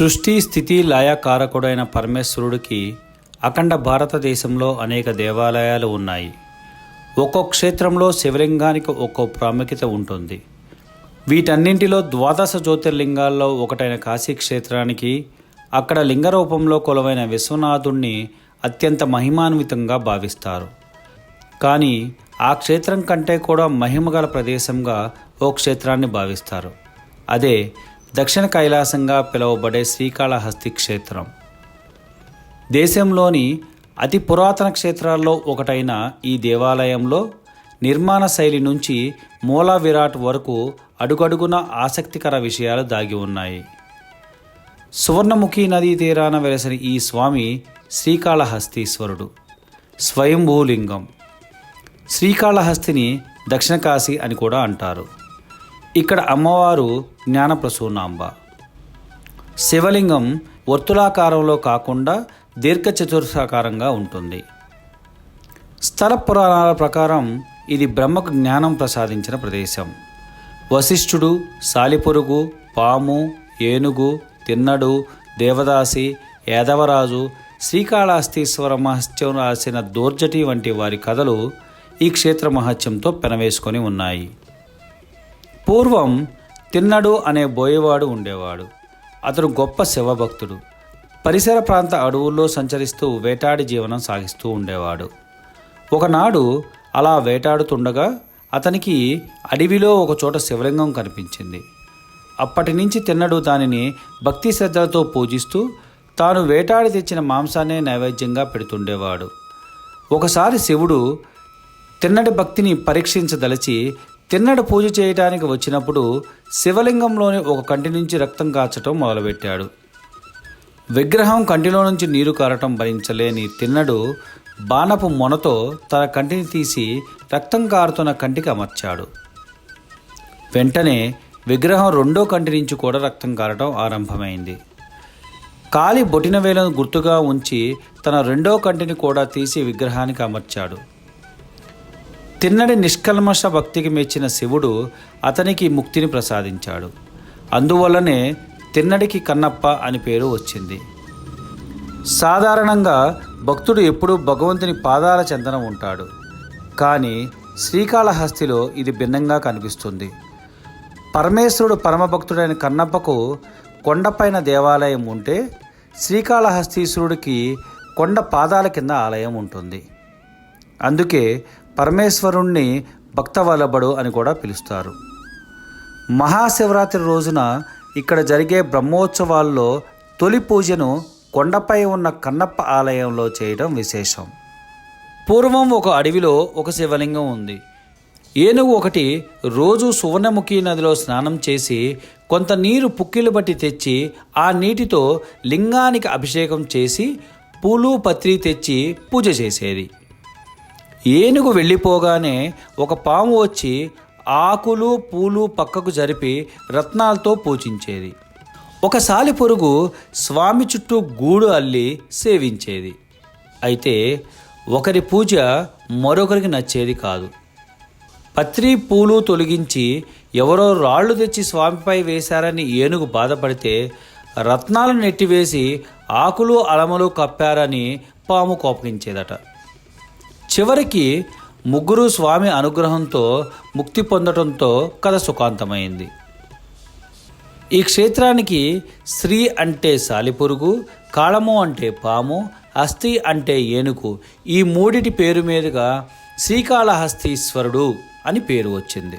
సృష్టి స్థితి లయకారకుడైన పరమేశ్వరుడికి అఖండ భారతదేశంలో అనేక దేవాలయాలు ఉన్నాయి. ఒక్కో క్షేత్రంలో శివలింగానికి ఒక్కో ప్రాముఖ్యత ఉంటుంది. వీటన్నింటిలో ద్వాదశ జ్యోతిర్లింగాల్లో ఒకటైన కాశీ క్షేత్రానికి అక్కడ లింగ రూపంలో కొలువైన విశ్వనాథుణ్ణి అత్యంత మహిమాన్వితంగా భావిస్తారు. కానీ ఆ క్షేత్రం కంటే కూడా మహిమగల ప్రదేశంగా ఓ క్షేత్రాన్ని భావిస్తారు. అదే దక్షిణ కైలాసంగా పిలువబడే శ్రీకాళహస్తి క్షేత్రం. దేశంలోని అతి పురాతన క్షేత్రాల్లో ఒకటైన ఈ దేవాలయంలో నిర్మాణ శైలి నుంచి మూల విరాట్ వరకు అడుగడుగున ఆసక్తికర విషయాలు దాగి ఉన్నాయి. సువర్ణముఖి నదీ తీరాన వెలసిన ఈ స్వామి శ్రీకాళహస్తీశ్వరుడు, స్వయంభూలింగం. శ్రీకాళహస్తిని దక్షిణ కాశీ అని కూడా అంటారు. ఇక్కడ అమ్మవారు జ్ఞానప్రసూనాంబ. శివలింగం వర్తులాకారంలో కాకుండా దీర్ఘచతురస్రాకారంగా ఉంటుంది. స్థల పురాణాల ప్రకారం ఇది బ్రహ్మకు జ్ఞానం ప్రసాదించిన ప్రదేశం. వశిష్ఠుడు, సాలిపురుగు, పాము, ఏనుగు, తిన్నడు, దేవదాసి, యాదవరాజు, శ్రీకాళహస్తీశ్వర మహత్యం రాసిన దూర్జటి వంటి వారి కథలు ఈ క్షేత్ర మహత్యంతో పెనవేసుకొని ఉన్నాయి. పూర్వం తిన్నడు అనే బోయేవాడు ఉండేవాడు. అతడు గొప్ప శివభక్తుడు. పరిసర ప్రాంత అడవుల్లో సంచరిస్తూ వేటాడి జీవనం సాగిస్తూ ఉండేవాడు. ఒకనాడు అలా వేటాడుతుండగా అతనికి అడవిలో ఒకచోట శివలింగం కనిపించింది. అప్పటి నుంచి తిన్నడు దానిని భక్తి శ్రద్ధలతో పూజిస్తూ తాను వేటాడి తెచ్చిన మాంసాన్నే నైవేద్యంగా పెడుతుండేవాడు. ఒకసారి శివుడు తిన్నడి భక్తిని పరీక్షించదలిచి తిన్నడు పూజ చేయటానికి వచ్చినప్పుడు శివలింగంలోని ఒక కంటి నుంచి రక్తం కాచటం మొదలుపెట్టాడు. విగ్రహం కంటిలో నుంచి నీరు కారటం భరించలేని తిన్నడు బాణపు మొనతో తన కంటిని తీసి రక్తం కారుతున్న కంటికి అమర్చాడు. వెంటనే విగ్రహం రెండో కంటి నుంచి కూడా రక్తం కారటం ఆరంభమైంది. కాలి బొటిన వేలను గుర్తుగా ఉంచి తన రెండో కంటిని కూడా తీసి విగ్రహానికి అమర్చాడు. తిన్నడి నిష్కల్మష భక్తికి మెచ్చిన శివుడు అతనికి ముక్తిని ప్రసాదించాడు. అందువల్లనే తిన్నడికి కన్నప్ప అని పేరు వచ్చింది. సాధారణంగా భక్తుడు ఎప్పుడూ భగవంతుని పాదాల చెంతన ఉంటాడు. కానీ శ్రీకాళహస్తిలో ఇది భిన్నంగా కనిపిస్తుంది. పరమేశ్వరుడు పరమభక్తుడైన కన్నప్పకు కొండపైన దేవాలయం ఉంటే శ్రీకాళహస్తీశ్వరుడికి కొండ పాదాల కింద ఆలయం ఉంటుంది. అందుకే పరమేశ్వరుణ్ణి భక్తవల్లభుడు అని కూడా పిలుస్తారు. మహాశివరాత్రి రోజున ఇక్కడ జరిగే బ్రహ్మోత్సవాల్లో తొలి పూజను కొండపై ఉన్న కన్నప్ప ఆలయంలో చేయడం విశేషం. పూర్వం ఒక అడవిలో ఒక శివలింగం ఉంది. ఏనుగు ఒకటి రోజు సువర్ణముఖి నదిలో స్నానం చేసి కొంత నీరు పుక్కిలు బట్టి తెచ్చి ఆ నీటితో లింగానికి అభిషేకం చేసి పూలు పత్రి తెచ్చి పూజ చేసేది. ఏనుగు వెళ్ళిపోగానే ఒక పాము వచ్చి ఆకులు పూలు పక్కకు జరిపి రత్నాలతో పూజించేది. ఒక సాలిపురుగు స్వామి చుట్టూ గూడు అల్లి సేవించేది. అయితే ఒకరి పూజ మరొకరికి నచ్చేది కాదు. పత్రి పూలు తొలగించి ఎవరో రాళ్లు తెచ్చి స్వామిపై వేశారని ఏనుగు బాధపడితే రత్నాలు నెట్టివేసి ఆకులు అలమలు కప్పారని పాము కోపగించేదట. చివరికి ముగ్గురు స్వామి అనుగ్రహంతో ముక్తి పొందడంతో కథ సుఖాంతమైంది. ఈ క్షేత్రానికి శ్రీ అంటే సాలిపురుగు, కాళము అంటే పాము, హస్తి అంటే ఏనుగు, ఈ మూడిటి పేరు మీదుగా శ్రీకాళహస్తీశ్వరుడు అని పేరు వచ్చింది.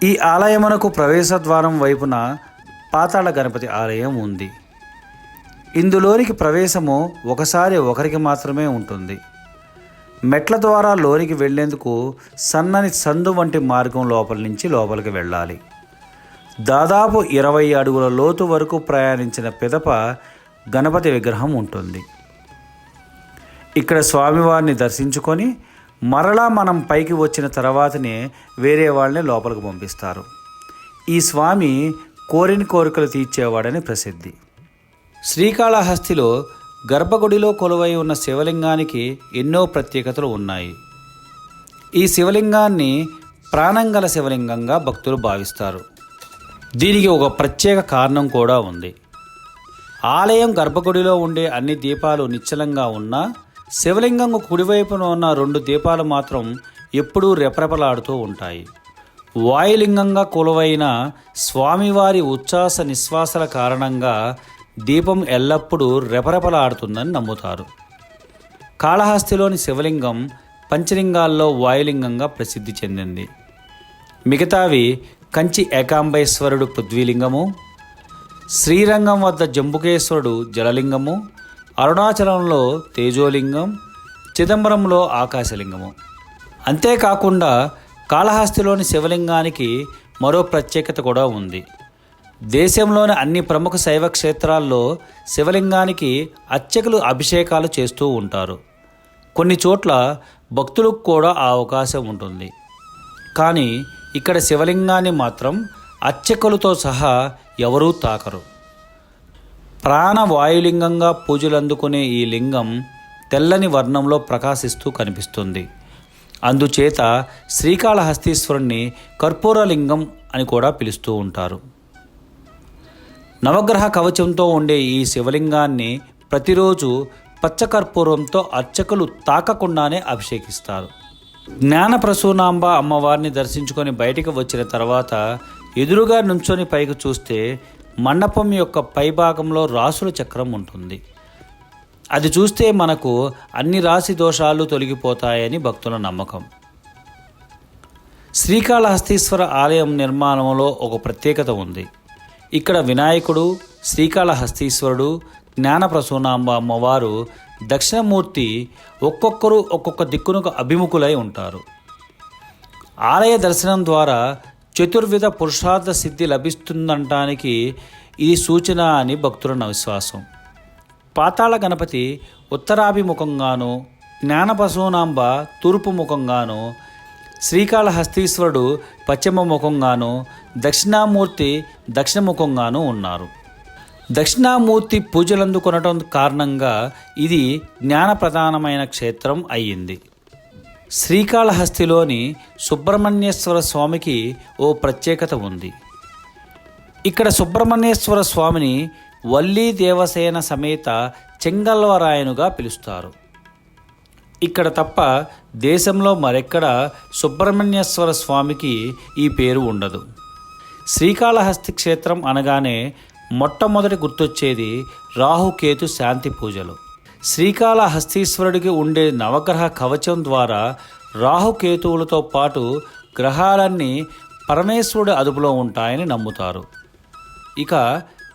ఈ ఆలయమునకు ప్రవేశద్వారం వైపున పాతాళ గణపతి ఆలయం ఉంది. ఇందులోనికి ప్రవేశము ఒకసారి ఒకరికి మాత్రమే ఉంటుంది. మెట్ల ద్వారా లోనికి వెళ్లేందుకు సన్నని సందు వంటి మార్గం లోపల నుంచి లోపలికి వెళ్ళాలి. దాదాపు 20 అడుగుల లోతు వరకు ప్రయాణించిన పిదప గణపతి విగ్రహం ఉంటుంది. ఇక్కడ స్వామివారిని దర్శించుకొని మరలా మనం పైకి వచ్చిన తర్వాతనే వేరే వాళ్ళని లోపలికి పంపిస్తారు. ఈ స్వామి కోరిన కోరికలు తీర్చేవాడని ప్రసిద్ధి. శ్రీకాళహస్తిలో గర్భగుడిలో కొలువై ఉన్న శివలింగానికి ఎన్నో ప్రత్యేకతలు ఉన్నాయి. ఈ శివలింగాన్ని ప్రాణంగల శివలింగంగా భక్తులు భావిస్తారు. దీనికి ఒక ప్రత్యేక కారణం కూడా ఉంది. ఆలయం గర్భగుడిలో ఉండే అన్ని దీపాలు నిశ్చలంగా ఉన్నా శివలింగం కుడివైపున ఉన్న 2 దీపాలు మాత్రం ఎప్పుడూ రెపరెపలాడుతూ ఉంటాయి. వాయులింగంగా కొలువైన స్వామివారి ఉచ్ఛ్వాస నిశ్వాసాల కారణంగా దీపం ఎల్లప్పుడూ రెపరెపలాడుతుందని నమ్ముతారు. కాళహస్తిలోని శివలింగం పంచలింగాల్లో వాయులింగంగా ప్రసిద్ధి చెందింది. మిగతావి కంచి ఏకాంబేశ్వరుడు పృథ్వీలింగము, శ్రీరంగం వద్ద జంబుకేశ్వరుడు జలలింగము, అరుణాచలంలో తేజోలింగం, చిదంబరంలో ఆకాశలింగము. అంతేకాకుండా కాళహస్తిలోని శివలింగానికి మరో ప్రత్యేకత కూడా ఉంది. దేశంలోని అన్ని ప్రముఖ శైవ క్షేత్రాల్లో శివలింగానికి అర్చకులు అభిషేకాలు చేస్తూ ఉంటారు. కొన్ని చోట్ల భక్తులకు కూడా ఆ అవకాశం ఉంటుంది. కానీ ఇక్కడ శివలింగాన్ని మాత్రం అర్చకులతో సహా ఎవరూ తాకరు. ప్రాణవాయులింగంగా పూజలు అందుకునే ఈ లింగం తెల్లని వర్ణంలో ప్రకాశిస్తూ కనిపిస్తుంది. అందుచేత శ్రీకాళహస్తీశ్వరుణ్ణి కర్పూరలింగం అని కూడా పిలుస్తూ ఉంటారు. నవగ్రహ కవచంతో ఉండే ఈ శివలింగాన్ని ప్రతిరోజు పచ్చకర్పూరంతో అర్చకులు తాకకుండానే అభిషేకిస్తారు. జ్ఞానప్రసూనాంబ అమ్మవారిని దర్శించుకొని బయటికి వచ్చిన తర్వాత ఎదురుగా నుంచొని పైకి చూస్తే మండపం యొక్క పైభాగంలో రాసుల చక్రం ఉంటుంది. అది చూస్తే మనకు అన్ని రాశి దోషాలు తొలగిపోతాయని భక్తుల నమ్మకం. శ్రీకాళహస్తీశ్వర ఆలయం నిర్మాణంలో ఒక ప్రత్యేకత ఉంది. ఇక్కడ వినాయకుడు, శ్రీకాళహస్తీశ్వరుడు, జ్ఞానప్రసూనాంబ అమ్మవారు దక్షిణమూర్తి ఒక్కొక్కరు ఒక్కొక్క దిక్కునకు అభిముఖులై ఉంటారు. ఆలయ దర్శనం ద్వారా చతుర్విధ పురుషార్థ సిద్ధి లభిస్తుందనటానికి ఇది సూచన అని భక్తుల విశ్వాసం. పాతాళ గణపతి ఉత్తరాభిముఖంగాను, జ్ఞానప్రసూనాంబ తూర్పు ముఖంగాను, శ్రీకాళహస్తీశ్వరుడు పశ్చిమ ముఖంగాను, దక్షిణామూర్తి దక్షిణముఖంగాను ఉన్నారు. దక్షిణామూర్తి పూజలందుకొనటం కారణంగా ఇది జ్ఞానప్రధానమైన క్షేత్రం అయ్యింది. శ్రీకాళహస్తిలోని సుబ్రహ్మణ్యేశ్వర స్వామికి ఓ ప్రత్యేకత ఉంది. ఇక్కడ సుబ్రహ్మణ్యేశ్వర స్వామిని వల్లీ దేవసేన సమేత చెంగల్వరాయనుగా పిలుస్తారు. ఇక్కడ తప్ప దేశంలో మరెక్కడ సుబ్రహ్మణ్యేశ్వర స్వామికి ఈ పేరు ఉండదు. శ్రీకాళహస్తి క్షేత్రం అనగానే మొట్టమొదటి గుర్తొచ్చేది రాహుకేతు శాంతి పూజలు. శ్రీకాళహస్తీశ్వరుడికి ఉండే నవగ్రహ కవచం ద్వారా రాహుకేతువులతో పాటు గ్రహాలన్నీ పరమేశ్వరుడి అదుపులో ఉంటాయని నమ్ముతారు. ఇక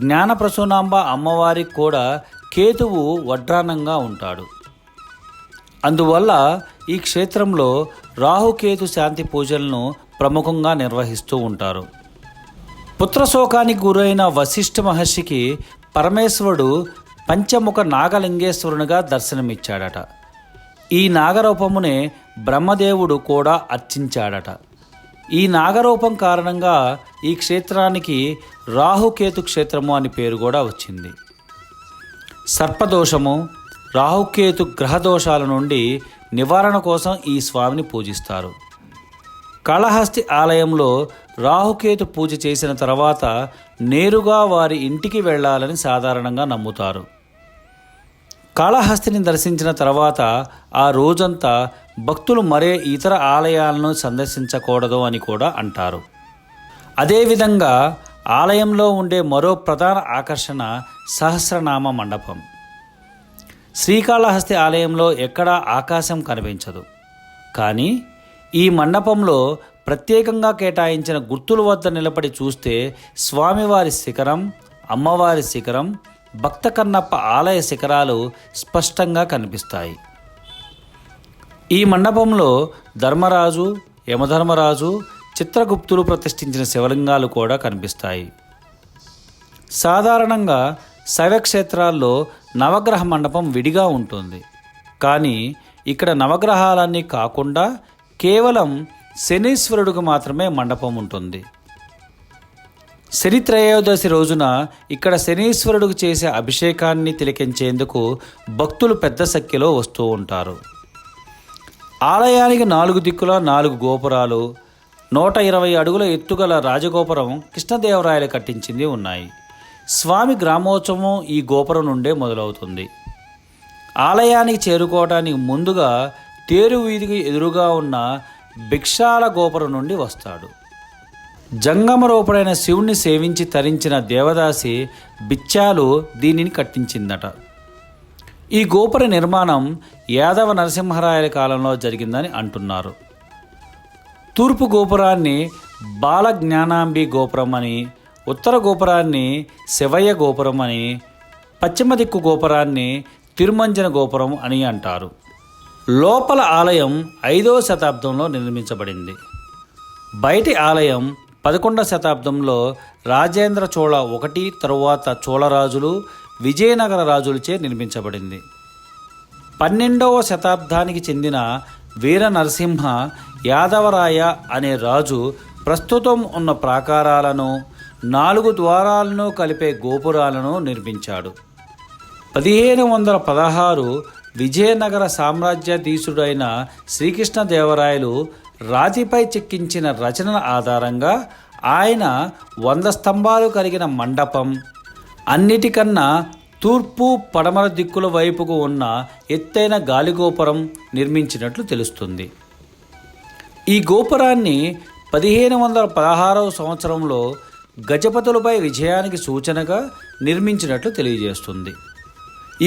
జ్ఞానప్రసూనాంబ అమ్మవారికి కూడా కేతువు వడ్రానంగా ఉంటాడు. అందువల్ల ఈ క్షేత్రంలో రాహుకేతు శాంతి పూజలను ప్రముఖంగా నిర్వహిస్తూ ఉంటారు. పుత్రశోకానికి గురైన వశిష్ఠ మహర్షికి పరమేశ్వరుడు పంచముఖ నాగలింగేశ్వరునిగా దర్శనమిచ్చాడట. ఈ నాగరూపమునే బ్రహ్మదేవుడు కూడా అర్చించాడట. ఈ నాగరూపం కారణంగా ఈ క్షేత్రానికి రాహుకేతు క్షేత్రము అని పేరు కూడా వచ్చింది. సర్పదోషము, రాహుకేతు గ్రహదోషాల నుండి నివారణ కోసం ఈ స్వామిని పూజిస్తారు. కాళహస్తి ఆలయంలో రాహుకేతు పూజ చేసిన తర్వాత నేరుగా వారి ఇంటికి వెళ్ళాలని సాధారణంగా నమ్ముతారు. కాళహస్తిని దర్శించిన తర్వాత ఆ రోజంతా భక్తులు మరే ఇతర ఆలయాలను సందర్శించకూడదు అని కూడా అంటారు. అదేవిధంగా ఆలయంలో ఉండే మరో ప్రధాన ఆకర్షణ సహస్రనామ మండపం. శ్రీకాళహస్తి ఆలయంలో ఎక్కడా ఆకాశం కనిపించదు. కానీ ఈ మండపంలో ప్రత్యేకంగా కేటాయించిన గుర్తుల వద్ద నిలబడి చూస్తే స్వామివారి శిఖరం, అమ్మవారి శిఖరం, భక్త కన్నప్ప ఆలయ శిఖరాలు స్పష్టంగా కనిపిస్తాయి. ఈ మండపంలో ధర్మరాజు, యమధర్మరాజు, చిత్రగుప్తులు ప్రతిష్ఠించిన శివలింగాలు కూడా కనిపిస్తాయి. సాధారణంగా శైవక్షేత్రాల్లో నవగ్రహ మండపం విడిగా ఉంటుంది. కానీ ఇక్కడ నవగ్రహాలన్నీ కాకుండా కేవలం శనీశ్వరుడికి మాత్రమే మండపం ఉంటుంది. శని త్రయోదశి రోజున ఇక్కడ శనీశ్వరుడికి చేసే అభిషేకాన్ని తిలకించేందుకు భక్తులు పెద్ద సంఖ్యలో వస్తూ ఉంటారు. ఆలయానికి 4 దిక్కుల 4 గోపురాలు, 120 అడుగుల ఎత్తుగల రాజగోపురం కృష్ణదేవరాయలు కట్టించింది ఉన్నాయి. స్వామి గ్రామోత్సవం ఈ గోపురం నుండే మొదలవుతుంది. ఆలయానికి చేరుకోవడానికి ముందుగా తేరు వీధికి ఎదురుగా ఉన్న భిక్షాల గోపురం నుండి వస్తాడు. జంగమ రూపుడైన శివుణ్ణి సేవించి తరించిన దేవదాసి బిచ్చాలు దీనిని కట్టించిందట. ఈ గోపుర నిర్మాణం యాదవ నరసింహరాయల కాలంలో జరిగిందని అంటున్నారు. తూర్పు గోపురాన్ని బాలజ్ఞానాంబి గోపురం అని, ఉత్తర గోపురాన్ని శివయ్య గోపురం అని, పశ్చిమ దిక్కు గోపురాన్ని తిరుమంజన గోపురం అని అంటారు. లోపల ఆలయం 5వ శతాబ్దంలో నిర్మించబడింది. బయటి ఆలయం 11వ శతాబ్దంలో రాజేంద్ర చోళ 1 తరువాత చోళరాజులు, విజయనగర రాజులచే నిర్మించబడింది. 12వ శతాబ్దానికి చెందిన వీర నరసింహ యాదవరాయ అనే రాజు ప్రస్తుతం ఉన్న ప్రాకారాలను, 4 ద్వారాలను కలిపే గోపురాలను నిర్మించాడు. 1516 విజయనగర సామ్రాజ్యాధీశుడైన శ్రీకృష్ణదేవరాయలు రాతిపై చెక్కించిన రచనల ఆధారంగా ఆయన 100 స్తంభాలు కలిగిన మండపం, అన్నిటికన్నా తూర్పు పడమర దిక్కుల వైపుకు ఉన్న ఎత్తైన గాలిగోపురం నిర్మించినట్లు తెలుస్తుంది. ఈ గోపురాన్ని 1516వ సంవత్సరంలో గజపతులపై విజయానికి సూచనగా నిర్మించినట్లు తెలియజేస్తుంది.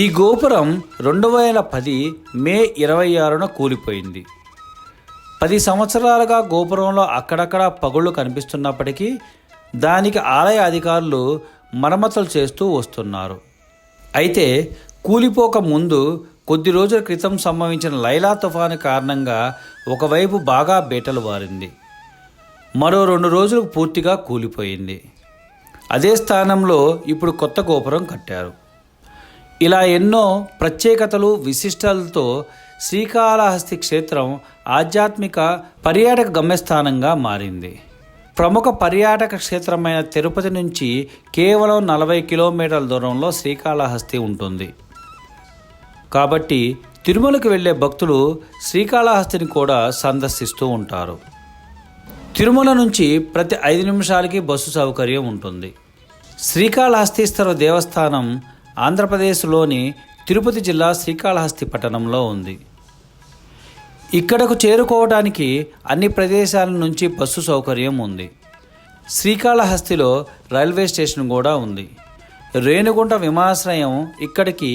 ఈ గోపురం 2010 మే 26న కూలిపోయింది. 10 సంవత్సరాలుగా గోపురంలో అక్కడక్కడ పగుళ్ళు కనిపిస్తున్నప్పటికీ దానికి ఆలయ అధికారులు మరమ్మతులు చేస్తూ వస్తున్నారు. అయితే కూలిపోక ముందు కొద్ది రోజుల క్రితం సంభవించిన లైలా తుఫాను కారణంగా ఒకవైపు బాగా బీటలు వారింది, మరో 2 రోజులకు పూర్తిగా కూలిపోయింది. అదే స్థానంలో ఇప్పుడు కొత్త గోపురం కట్టారు. ఇలా ఎన్నో ప్రత్యేకతలు విశిష్టలతో శ్రీకాళహస్తి క్షేత్రం ఆధ్యాత్మిక పర్యాటక గమ్యస్థానంగా మారింది. ప్రముఖ పర్యాటక క్షేత్రమైన తిరుపతి నుంచి కేవలం 40 కిలోమీటర్ల దూరంలో శ్రీకాళహస్తి ఉంటుంది. కాబట్టి తిరుమలకు వెళ్ళే భక్తులు శ్రీకాళహస్తిని కూడా సందర్శిస్తూ ఉంటారు. తిరుమల నుంచి ప్రతి 5 నిమిషాలకి బస్సు సౌకర్యం ఉంటుంది. శ్రీకాళహస్తీశ్వర దేవస్థానం ఆంధ్రప్రదేశ్లోని తిరుపతి జిల్లా శ్రీకాళహస్తి పట్టణంలో ఉంది. ఇక్కడకు చేరుకోవడానికి అన్ని ప్రదేశాల నుంచి బస్సు సౌకర్యం ఉంది. శ్రీకాళహస్తిలో రైల్వే స్టేషన్ కూడా ఉంది. రేణిగుంట విమానాశ్రయం ఇక్కడికి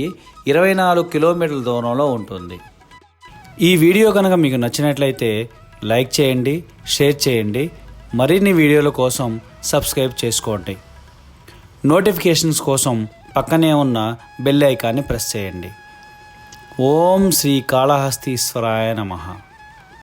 24 కిలోమీటర్ల దూరంలో ఉంటుంది. ఈ వీడియో కనుక మీకు నచ్చినట్లయితే లైక్ చేయండి, షేర్ చేయండి. మరిన్ని వీడియోల కోసం సబ్స్క్రైబ్ చేసుకోండి. నోటిఫికేషన్స్ కోసం పక్కనే ఉన్న బెల్ ఐకాన్ని ప్రెస్ చేయండి. ఓం శ్రీ కాళహస్తీశ్వరాయ నమః.